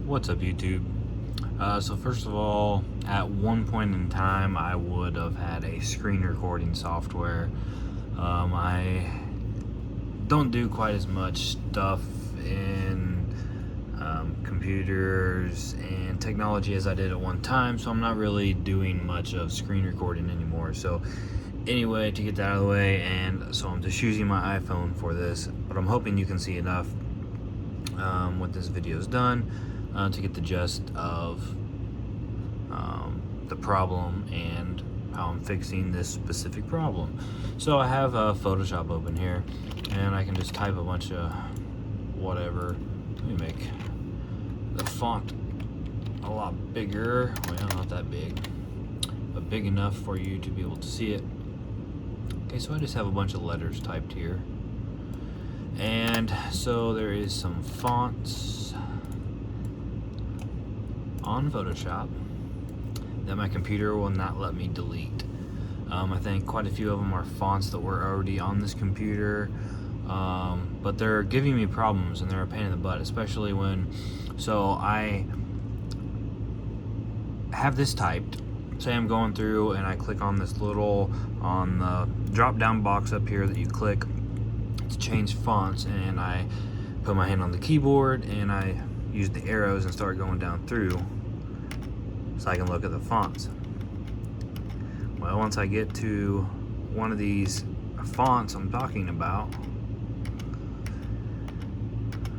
What's up, YouTube? So first of all, at one point in time I would have had a screen recording software. I don't do quite as much stuff in computers and technology as I did at one time, so I'm not really doing much of screen recording anymore. So anyway, to get that out of the way, and so I'm just using my iPhone for this, but I'm hoping you can see enough what this video is done to get the gist of the problem and how I'm fixing this specific problem. So I have Photoshop open here, and I can just type a bunch of whatever. Let me make the font a lot bigger. Well, not that big, but big enough for you to be able to see it. Okay, so I just have a bunch of letters typed here. And so there is some fonts on Photoshop that my computer will not let me delete. I think quite a few of them are fonts that were already on this computer, but they're giving me problems and they're a pain in the butt, especially when, so I have this typed. Say I'm going through and I click on this little, on the drop down box up here that you click to change fonts, and I put my hand on the keyboard and I use the arrows and start going down through so I can look at the fonts. Well, once I get to one of these fonts I'm talking about,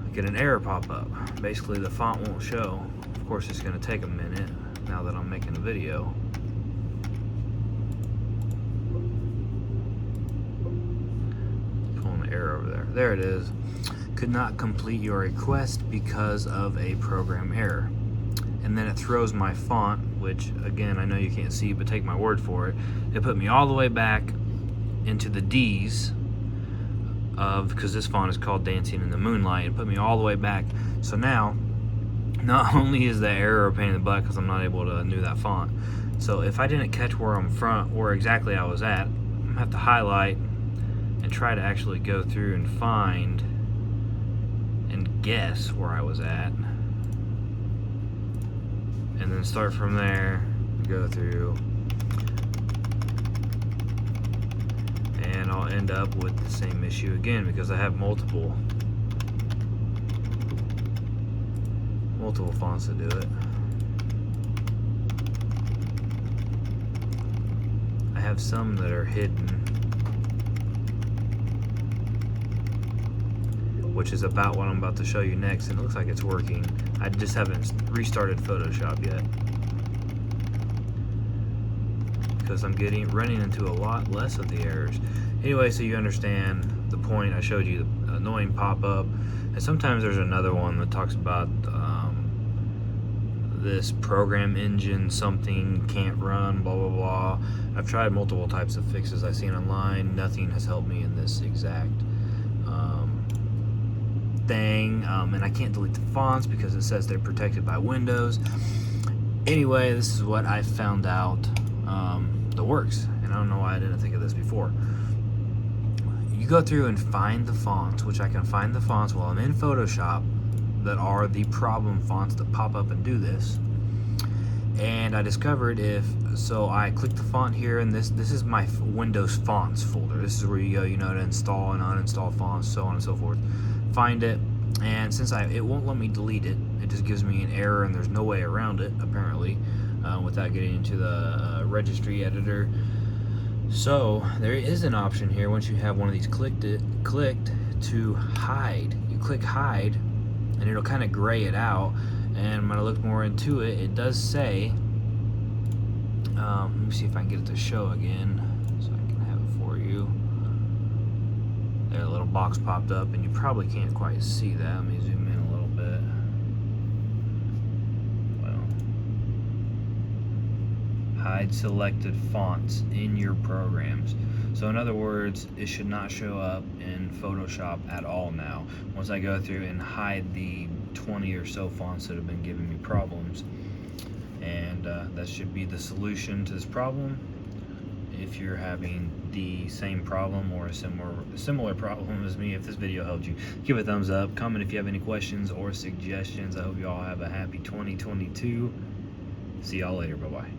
I get an error pop up. Basically the font won't show. Of course it's going to take a minute now that I'm making a video. Pulling the arrow over there. There it is. Could not complete your request because of a program error. And then it throws my font, which again I know you can't see, but take my word for it, it put me all the way back into the D's of, because this font is called Dancing in the Moonlight, it put me all the way back. So now not only is the error a pain in the butt because I'm not able to undo that font, so if I didn't catch where exactly I was at, I'm gonna have to highlight and try to actually go through and find and guess where I was at, and then start from there, go through, and I'll end up with the same issue again because I have multiple fonts to do it. I have some that are hidden, which is about what I'm about to show you next, and it looks like it's working. I just haven't restarted Photoshop yet because I'm running into a lot less of the errors. Anyway, so you understand the point. I showed you the annoying pop-up, and sometimes there's another one that talks about this program engine something can't run, blah blah blah. I've tried multiple types of fixes I've seen online. Nothing has helped me in this exact thing, and I can't delete the fonts because it says they're protected by Windows. Anyway, this is what I found out that works, and I don't know why I didn't think of this before. You go through and find the fonts, which I can find the fonts while I'm in Photoshop that are the problem fonts that pop up and do this. And I discovered so I click the font here, and this is my Windows fonts folder. This is where you go, to install and uninstall fonts, so on and so forth. Find it, and since it won't let me delete it, it just gives me an error, and there's no way around it apparently without getting into the registry editor. So there is an option here once you have one of these clicked to hide. You click hide, and it'll kind of gray it out. And when I look more into it, it does say, let me see if I can get it to show again so I can have it for you. There, a little box popped up, and you probably can't quite see that. Let me zoom in a little bit. Well, hide selected fonts in your programs. So in other words, it should not show up in Photoshop at all now. Once I go through and hide the 20 or so fonts that have been giving me problems, and that should be the solution to this problem. if you're having the same problem or a similar problem as me. If this video helped you, give a thumbs up, comment if you have any questions or suggestions. I hope you all have a happy 2022. See y'all later. Bye bye.